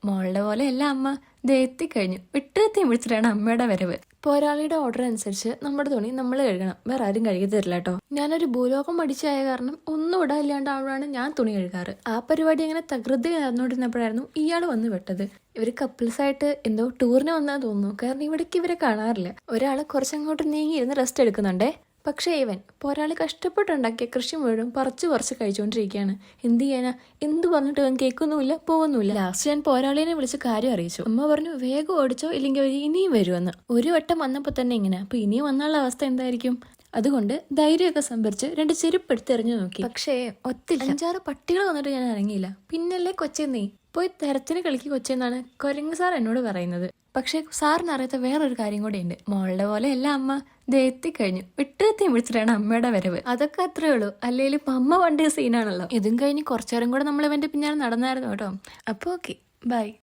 മോളുടെ പോലെയല്ല അമ്മ. ദേ എത്തിക്കഴിഞ്ഞു. വിട്ടുകത്തിയും വിളിച്ചിട്ടാണ് അമ്മയുടെ വരവ്. പോരാളിയുടെ ഓർഡർ അനുസരിച്ച് നമ്മുടെ തുണി നമ്മൾ കഴുകണം. വേറെ ആരും കഴുകി തരില്ല കേട്ടോ. ഞാനൊരു ഭൂലോകം മടിച്ചായ കാരണം ഒന്നും ഇടാനില്ലാണ്ടാവുകയാണ് ഞാൻ തുണി കഴുകാറ്. ആ പരിപാടി അങ്ങനെ തകൃതി നടന്നുകൊണ്ടിരുന്നപ്പോഴായിരുന്നു ഇയാൾ വന്ന് വിട്ടത്. ഇവർ കപ്പിൾസായിട്ട് എന്തോ ടൂറിന് വന്നാ തോന്നുന്നു. കാരണം ഇവിടേക്ക് ഇവരെ കാണാറില്ല. ഒരാൾ കുറച്ചങ്ങോട്ട് നീങ്ങി ഇരുന്ന് റെസ്റ്റ് എടുക്കുന്നുണ്ടേ. പക്ഷേ ഇവൻ പോരാളി കഷ്ടപ്പെട്ടുണ്ടാക്കിയ കൃഷി മുഴുവൻ പറിച്ച് കഴിച്ചുകൊണ്ടിരിക്കുകയാണ്. എന്ത് ചെയ്യാനാ? എന്ത് പറഞ്ഞിട്ട് ഇവൻ കേൾക്കുന്നുമില്ല, പോകുന്നുമില്ല. ലാസ്റ്റ് ഞാൻ പോരാളിനെ വിളിച്ച് കാര്യം അറിയിച്ചു. അമ്മ പറഞ്ഞു വേഗം ഓടിച്ചോ, ഇല്ലെങ്കിൽ അവർ ഇനിയും വരുമെന്ന്. ഒരു വട്ടം വന്നപ്പോൾ തന്നെ ഇങ്ങനെ, അപ്പൊ ഇനിയും വന്നുള്ള അവസ്ഥ എന്തായിരിക്കും? അതുകൊണ്ട് ധൈര്യമൊക്കെ സംഭരിച്ച് 2 ചെരുപ്പെടുത്ത് എറിഞ്ഞു നോക്കി. പക്ഷേ ഒത്തില്ല. 5-6 പട്ടികൾ വന്നിട്ട് ഞാൻ ഇറങ്ങിയില്ല. പിന്നല്ലേ കൊച്ചെന്നേ പോയി തെരച്ചിന് കളിക്ക് കൊച്ചെന്നാണ് കൊരങ്ങ് സാർ എന്നോട് പറയുന്നത്. പക്ഷേ സാറിന് അറിയാത്ത വേറൊരു കാര്യം കൂടെ ഉണ്ട്. മോളുടെ പോലെയല്ല അമ്മ. ദേ എത്തിക്കഴിഞ്ഞു. വിട്ടുകത്തിയും വിളിച്ചിട്ടാണ് അമ്മയുടെ വരവ്. അതൊക്കെ അത്രേ ഉള്ളൂ. അല്ലെങ്കിലും അമ്മ വണ്ടിയ സീനാണല്ലോ. ഇതും കഴിഞ്ഞ് കുറച്ചേരം കൂടെ നമ്മൾ ഇവന്റെ പിന്നാലെ നടന്നായിരുന്നു കേട്ടോ. അപ്പോൾ ഓക്കെ, ബൈ.